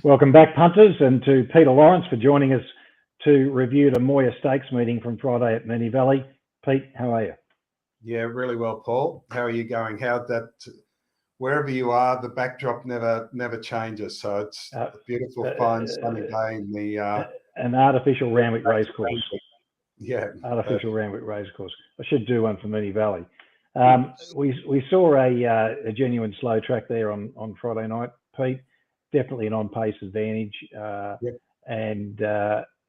Welcome back, punters, and to Peter Lawrence for joining us to review the Moir Stakes meeting from Friday at Moonee Valley. Pete, how are you? Yeah, really well, Paul. How are you going? How'd that? Wherever you are, the backdrop never changes. So it's a beautiful, fine, sunny day in the an artificial Randwick racecourse. Yeah, artificial Randwick racecourse. I should do one for Moonee Valley. We saw a genuine slow track there on Friday night, Pete. Definitely an on-pace advantage, and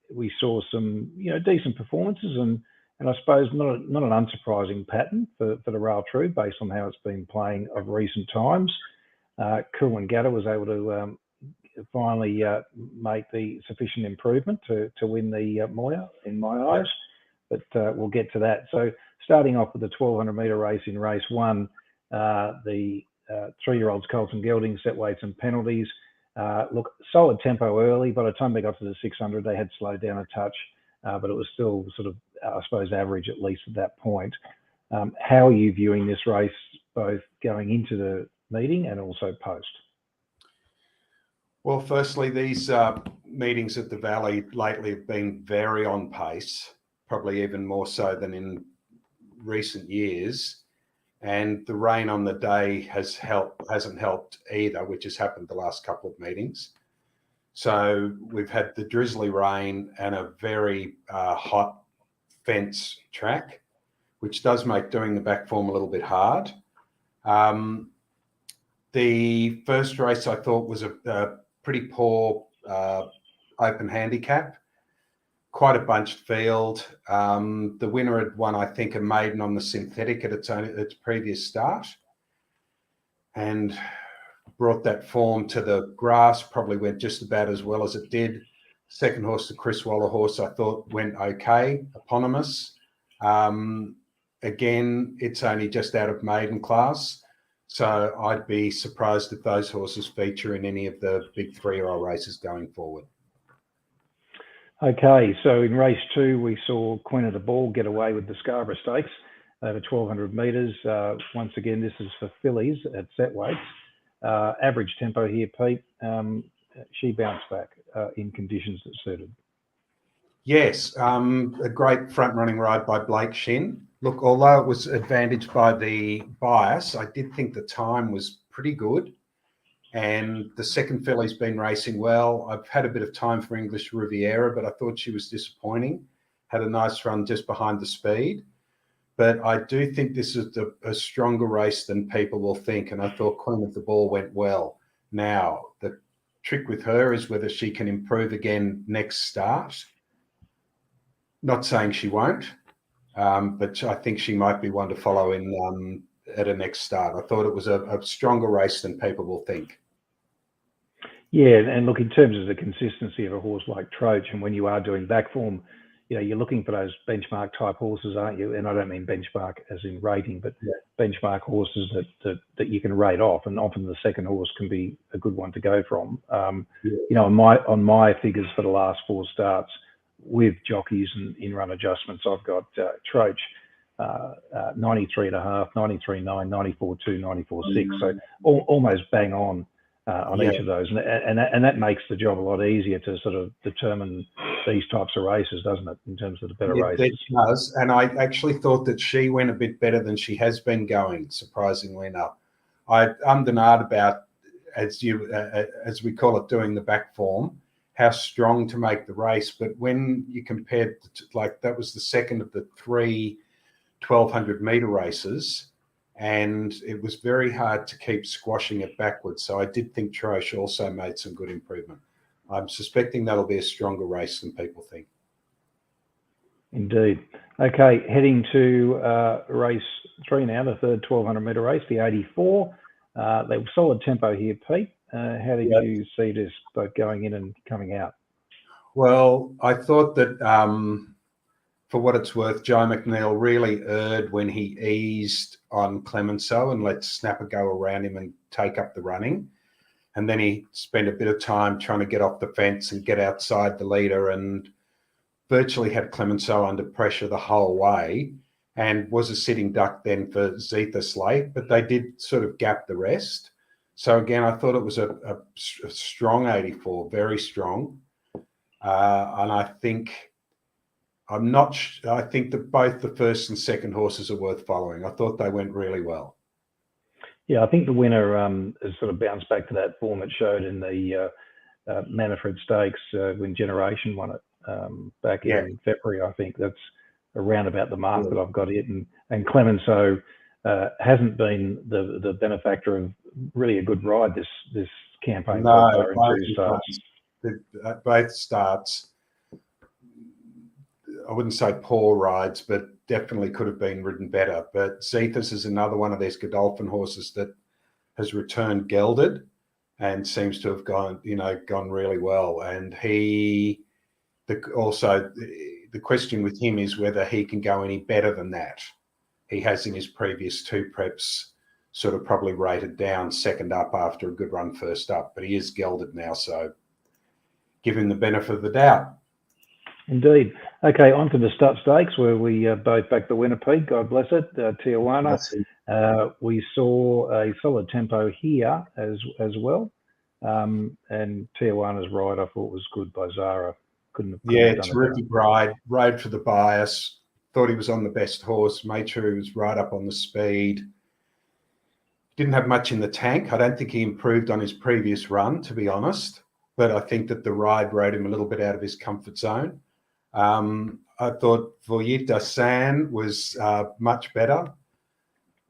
we saw some decent performances and I suppose not an unsurprising pattern for the Rail True based on how it's been playing of recent times. Coolangatta was able to finally make the sufficient improvement to win the Moir in my eyes, but we'll get to that. So starting off with the 1200 metre race in race one, the 3-year-olds Colton Gelding set weights and penalties. Look, solid tempo early. By the time they got to the 600, they had slowed down a touch, but it was still sort of, I suppose, average at least at that point. How are you viewing this race, both going into the meeting and also post? Well, firstly, these meetings at the Valley lately have been very on pace, probably even more so than in recent years. And the rain on the day hasn't helped either, which has happened the last couple of meetings. So we've had the drizzly rain and a very hot fence track, which does make doing the back form a little bit hard. The first race I thought was a pretty poor open handicap. Quite a bunched field. The winner had won, I think, a maiden on the synthetic at its previous start, and brought that form to the grass. Probably went just about as well as it did. Second horse, the Chris Waller horse, I thought went okay. Eponymous. Again, it's only just out of maiden class, so I'd be surprised if those horses feature in any of the big 3-year-old races going forward. Okay, so in race 2, we saw Queen of the Ball get away with the Scarborough Stakes over 1200 metres. Once again, this is for fillies at set weights. Average tempo here, Pete. She bounced back in conditions that suited. Yes, a great front-running ride by Blake Shin. Look, although it was advantaged by the bias, I did think the time was pretty good. And the second filly's been racing well. I've had a bit of time for English Riviera, but I thought she was disappointing. Had a nice run just behind the speed. But I do think this is a stronger race than people will think. And I thought Queen of the Ball went well. Now, the trick with her is whether she can improve again next start. Not saying she won't, but I think she might be one to follow in at a next start. I thought it was a stronger race than people will think. Yeah, and look, in terms of the consistency of a horse like Troach, and when you are doing back form, you're looking for those benchmark type horses, aren't you? And I don't mean benchmark as in rating, but benchmark horses that you can rate off, and often the second horse can be a good one to go from. On my figures for the last 4 starts with jockeys and in-run adjustments, I've got Troach 93.5, 93.9, 94.2, 94.6, so almost bang on each of those, and that makes the job a lot easier to sort of determine these types of races, doesn't it, in terms of the better races? It does, and I actually thought that she went a bit better than she has been going, surprisingly enough. I ummed and ahed about, as we call it, doing the back form, how strong to make the race, but when you compared, like, that was the second of the 3 1200 metre races, and it was very hard to keep squashing it backwards. So I did think Troach also made some good improvement. I'm suspecting that'll be a stronger race than people think. Indeed. Okay, heading to race 3 now, the third 1200 metre race, the 84. They were solid tempo here, Pete. How did you see this both going in and coming out? Well, I thought that for what it's worth, Joe McNeil really erred when he eased on Clemenceau and let Snapper go around him and take up the running. And then he spent a bit of time trying to get off the fence and get outside the leader, and virtually had Clemenceau under pressure the whole way, and was a sitting duck then for Zeta Slate, but they did sort of gap the rest. So again, I thought it was a strong 84, very strong. And I think that both the first and second horses are worth following. I thought they went really well. Yeah, I think the winner has sort of bounced back to that form it showed in the Moonee Stakes when Generation won it back in February. I think that's around about the mark that I've got it. And Clemenceau hasn't been the benefactor of really a good ride this campaign. No, both starts. I wouldn't say poor rides, but definitely could have been ridden better. But Zethus is another one of these Godolphin horses that has returned gelded and seems to have gone really well. And also the question with him is whether he can go any better than that. He has in his previous two preps sort of probably rated down second up after a good run first up, but he is gelded now, so give him the benefit of the doubt. Indeed. Okay, on to the Stud Stakes where we both backed the winner, Pete. God bless it. Tijuana. We saw a solid tempo here as well. And Tijuana's ride I thought was good by Zara. Couldn't have done terrific ride. Rode for the bias. Thought he was on the best horse. Made sure he was right up on the speed. Didn't have much in the tank. I don't think he improved on his previous run, to be honest. But I think that the ride rode him a little bit out of his comfort zone. I thought Voyita San was much better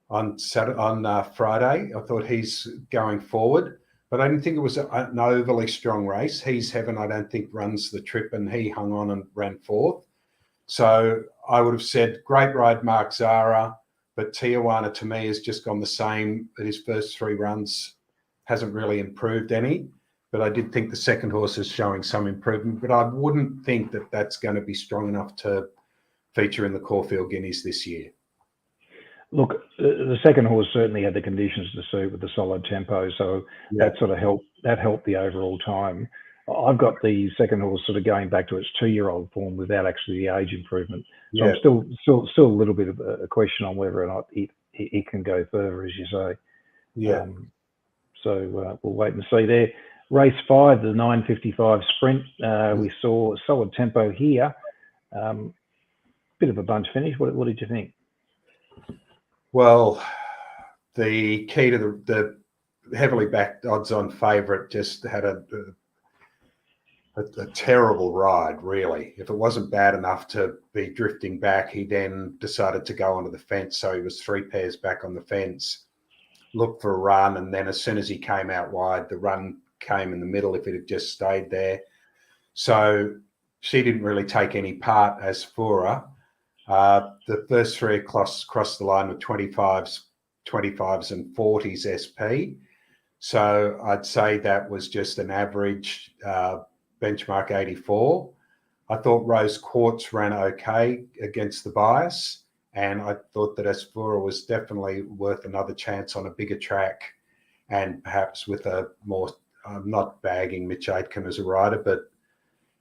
on Friday. I thought he's going forward, but I didn't think it was an overly strong race. He's Heaven, I don't think, runs the trip, and he hung on and ran fourth. So I would have said great ride, Mark Zara, but Tijuana to me has just gone the same at his first three runs, hasn't really improved any. But I did think the second horse is showing some improvement, but I wouldn't think that that's going to be strong enough to feature in the Caulfield Guineas this year. Look, the second horse certainly had the conditions to suit with the solid tempo, so that sort of helped the overall time. I've got the second horse sort of going back to its 2-year-old form without actually the age improvement. So I'm still a little bit of a question on whether or not it can go further, as you say. Yeah. So we'll wait and see there. Race 5, the 9:55 sprint. We saw solid tempo here. Bit of a bunch finish. What did you think? Well, the key to the heavily backed odds-on favourite just had a terrible ride, really. If it wasn't bad enough to be drifting back, he then decided to go onto the fence. So he was 3 pairs back on the fence, looked for a run, and then as soon as he came out wide, the run came in the middle if it had just stayed there. So she didn't really take any part as Fura. The first 3 crossed the line with 25s and 40s SP. So I'd say that was just an average benchmark 84. I thought Rose Quartz ran okay against the bias, and I thought that Asfura was definitely worth another chance on a bigger track, and perhaps with a more, I'm not bagging Mitch Aitken as a rider, but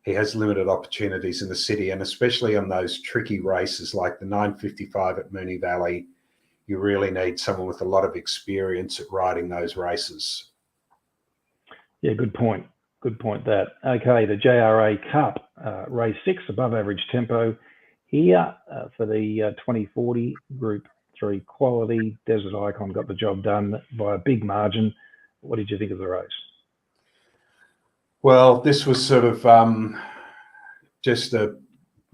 he has limited opportunities in the city, and especially on those tricky races like the 9:55 at Moonee Valley, you really need someone with a lot of experience at riding those races. Yeah, good point. Good point that. Okay, the JRA Cup, race 6, above average tempo here for the 2040 Group 3 quality. Desert Icon got the job done by a big margin. What did you think of the race? Well, this was sort of just a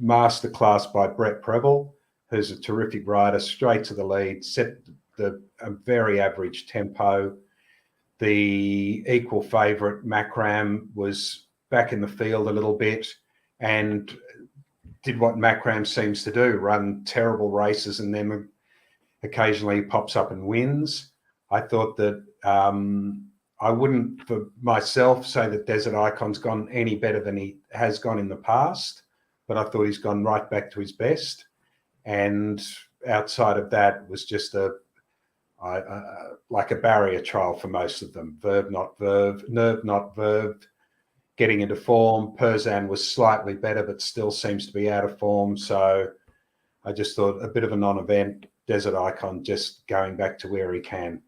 masterclass by Brett Preble, who's a terrific rider, straight to the lead, set a very average tempo. The equal favourite, Macram, was back in the field a little bit and did what Macram seems to do, run terrible races, and then occasionally pops up and wins. I thought that I wouldn't, for myself, say that Desert Icon's gone any better than he has gone in the past, but I thought he's gone right back to his best. And outside of that was just like a barrier trial for most of them. Verve, not Verve, Nerve, not Verve, getting into form. Perzan was slightly better, but still seems to be out of form. So I just thought a bit of a non-event. Desert Icon just going back to where he can.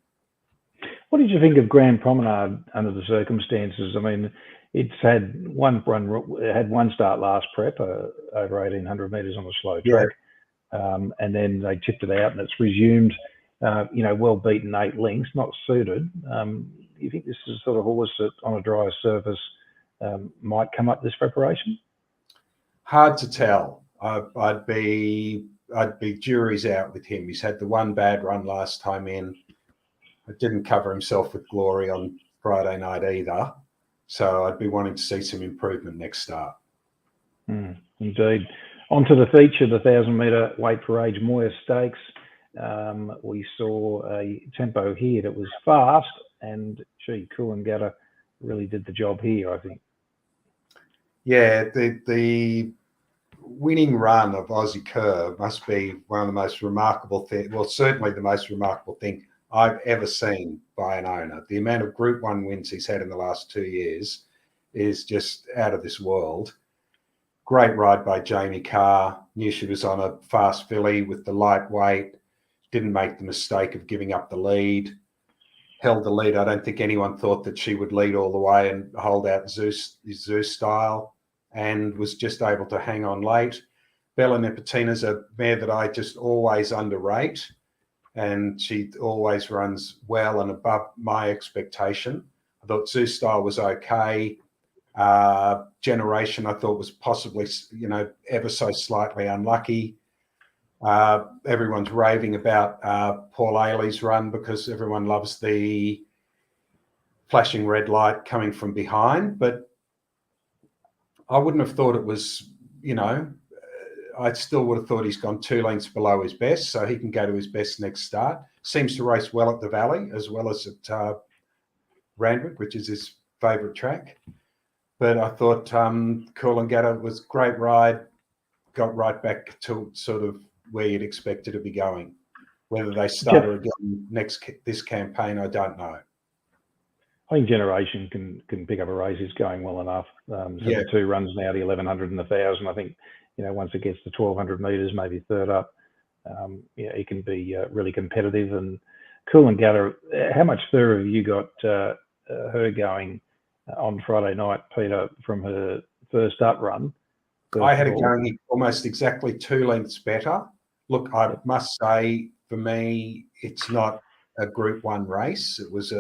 What did you think of Grand Promenade under the circumstances? I mean, it's had one run, it had one start last prep over 1,800 metres on a slow track, and then they tipped it out and it's resumed. Well beaten 8 lengths, not suited. You think this is the sort of horse that on a drier surface might come up this preparation? Hard to tell. I'd be jury's out with him. He's had the one bad run last time in. It didn't cover himself with glory on Friday night either. So I'd be wanting to see some improvement next start. Indeed. Onto the feature, the 1,000-metre weight for age Moir Stakes. We saw a tempo here that was fast, and Coolangatta really did the job here, I think. Yeah, the winning run of Aussie Curve must be one of the most remarkable things, well, certainly the most remarkable thing I've ever seen by an owner. The amount of Group 1 wins he's had in the last 2 years is just out of this world. Great ride by Jamie Carr. Knew she was on a fast filly with the lightweight. Didn't make the mistake of giving up the lead. Held the lead. I don't think anyone thought that she would lead all the way and hold out Zeus style, and was just able to hang on late. Bella Nepotina's a mare that I just always underrate, and she always runs well and above my expectation. I thought Zeus style was okay. Generation I thought was possibly, ever so slightly unlucky. Everyone's raving about Paul Ailey's run because everyone loves the flashing red light coming from behind, but I wouldn't have thought it was, I still would have thought he's gone 2 lengths below his best, so he can go to his best next start. Seems to race well at the Valley as well as at Randwick, which is his favourite track. But I thought Coolangatta was a great ride, got right back to sort of where you'd expect it to be going. Whether they start her again this campaign, I don't know. I think Generation can pick up a race. It's going well enough. The 2 runs now, the 1,100 and the 1,000. I think, once it gets to 1,200 metres, maybe third up, he can be really competitive. And Coolangatta, how much further have you got her going on Friday night, Peter, from her first up run? I had it going almost exactly 2 lengths better. Look, I must say, for me, it's not a Group 1 race. It was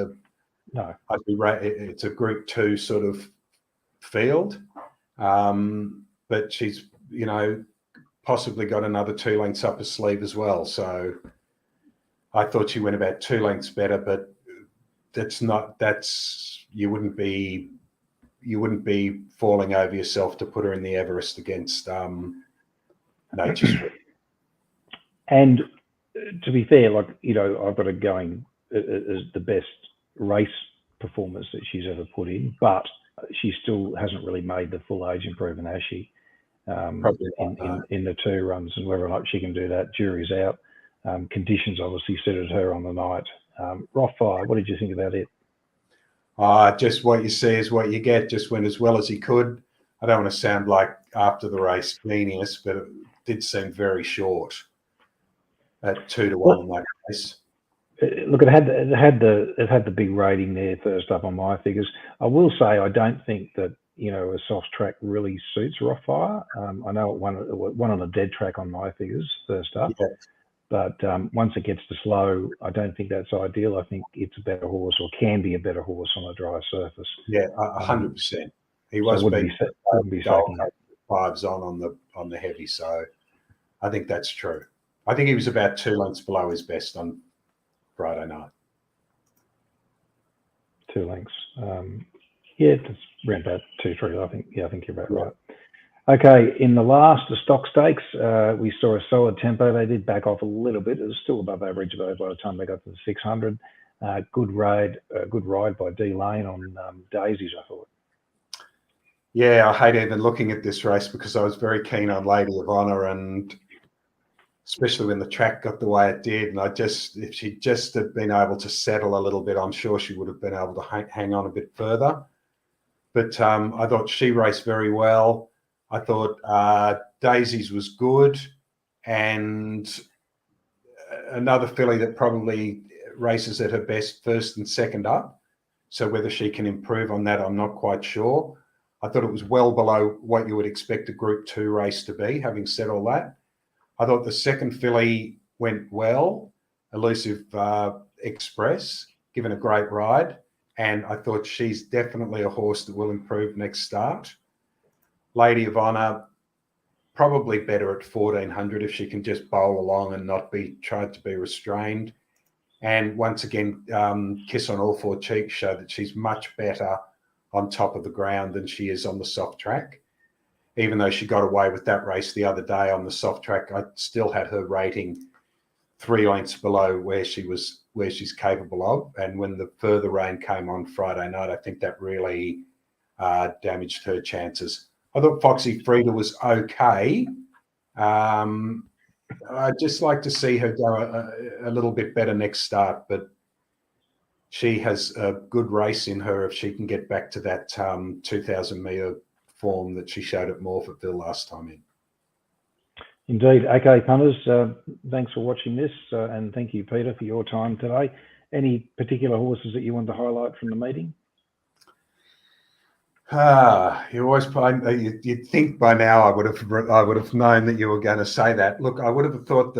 it's a Group 2 sort of field. But she's, possibly got another 2 lengths up her sleeve as well. So I thought she went about 2 lengths better, but you wouldn't be falling over yourself to put her in the Everest against Nature Street. And to be fair, I've got her going as the best race performance that she's ever put in, but she still hasn't really made the full age improvement, has she? In the 2 runs, and whether or not she can do that, jury's out. Conditions obviously suited her on the night. Rothfire, what did you think about it? Just what you see is what you get. Just went as well as he could. I don't want to sound like after the race genius, but it did seem very short at 2-1 in that race. Look, it had the big rating there first up on my figures. I will say I don't think that a soft track really suits Rothfire. I know it won on a dead track on my figures first up. Yeah. But once it gets to slow, I don't think that's ideal. I think it's a better horse, or can be a better horse on a dry surface. Yeah, 100%. He was being 5s on the heavy, so I think that's true. I think he was about 2 lengths below his best on Friday night. 2 lengths. It's around about 2-3. I think you're about right. Okay, in the last Stock Stakes, we saw a solid tempo. They did back off a little bit. It was still above average by the time they got to the 600. Good ride by D Lane on Daisies, I thought. Yeah, I hate even looking at this race because I was very keen on Lady of Honor, and especially when the track got the way it did. And if she just had been able to settle a little bit, I'm sure she would have been able to hang on a bit further. But I thought she raced very well. I thought Daisies was good, and another filly that probably races at her best first and second up. So whether she can improve on that, I'm not quite sure. I thought it was well below what you would expect a Group 2 race to be. Having said all that, I thought the second filly went well, Elusive Express, given a great ride. And I thought she's definitely a horse that will improve next start. Lady of Honour, probably better at 1400 if she can just bowl along and not be tried to be restrained. And once again, Kiss on All Four Cheeks showed that she's much better on top of the ground than she is on the soft track. Even though she got away with that race the other day on the soft track, I still had her rating 3 lengths below where she's capable of. And when the further rain came on Friday night, I think that really damaged her chances. I thought Foxy Frida was okay. I'd just like to see her go a little bit better next start, but she has a good race in her if she can get back to that 2,000 metre form that she showed at Morphettville last time in. Indeed. Okay, punters, thanks for watching this, and thank you, Peter, for your time today. Any particular horses that you want to highlight from the meeting? You always you'd think by now I would have known that you were going to say that. Look, I would have thought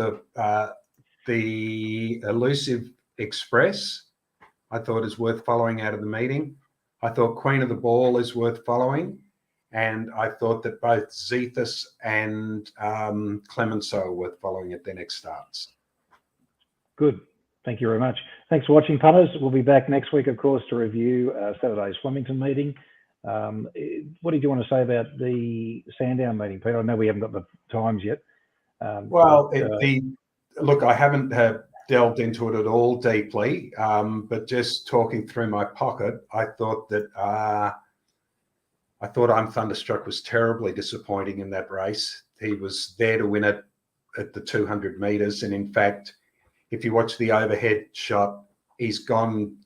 the Elusive Express, I thought, is worth following out of the meeting. I thought Queen of the Ball is worth following, and I thought that both Zethus and Clemenceau are worth following at their next starts. Good. Thank you very much. Thanks for watching, punters. We'll be back next week, of course, to review Saturday's Flemington meeting. What did you want to say about the Sandown meeting, Peter? I know we haven't got the times yet. Look, I haven't delved into it at all deeply, but just talking through my pocket, I thought that I'm Thunderstruck was terribly disappointing in that race. He was there to win it at the 200 metres, and in fact, if you watch the overhead shot, he's gone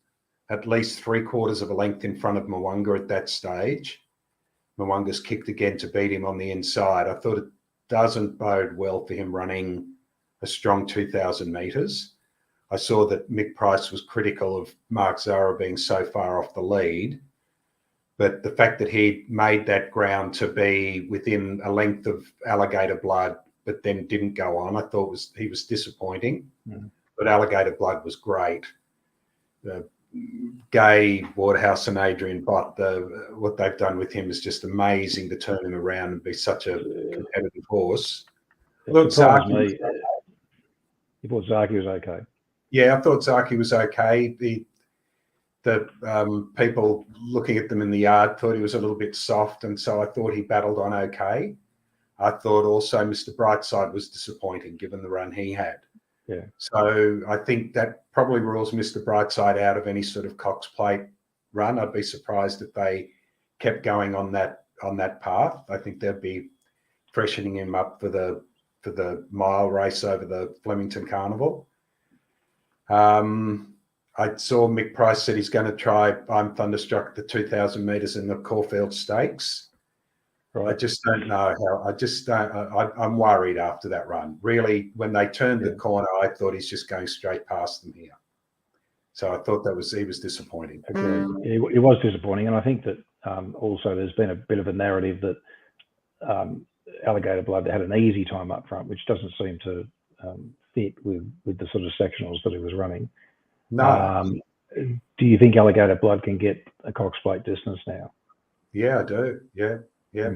at least 3/4 of a length in front of Mwanga at that stage. Mwanga's kicked again to beat him on the inside. I thought it doesn't bode well for him running a strong 2,000 metres. I saw that Mick Price was critical of Mark Zara being so far off the lead, but the fact that he made that ground to be within a length of Alligator Blood, but then didn't go on, I thought he was disappointing. Mm. But Alligator Blood was great. Gay, Waterhouse and Adrian Bott, what they've done with him is just amazing to turn him around and be such a competitive horse. Look, Zaki, you thought Zaki was okay? Yeah, I thought Zaki was okay. The people looking at them in the yard thought he was a little bit soft, and so I thought he battled on okay. I thought also Mr. Brightside was disappointing given the run he had. Yeah. So I think that probably rules Mr. Brightside out of any sort of Cox Plate run. I'd be surprised if they kept going on that path. I think they'd be freshening him up for the mile race over the Flemington Carnival. I saw Mick Price said he's going to try I'm Thunderstruck the 2,000 metres in the Caulfield Stakes. Right. I just don't know how. I'm worried after that run. Really, when they turned the corner, I thought he's just going straight past them here. So I thought he was disappointing. Okay. It was disappointing, and I think that also there's been a bit of a narrative that Alligator Blood had an easy time up front, which doesn't seem to fit with the sort of sectionals that he was running. No. Do you think Alligator Blood can get a Cox Plate distance now? Yeah, I do. Yeah. Yeah,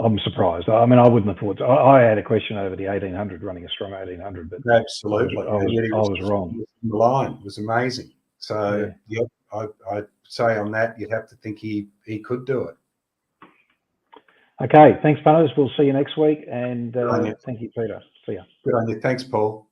I'm surprised. I mean, I wouldn't have thought. I had a question over the 1800, running a strong 1800, but absolutely, I was wrong. The line was amazing. So yeah, I'd say on that, you'd have to think he could do it. Okay, thanks, punters. We'll see you next week, and thank you, Peter. See ya. Good on you. Thanks, Paul.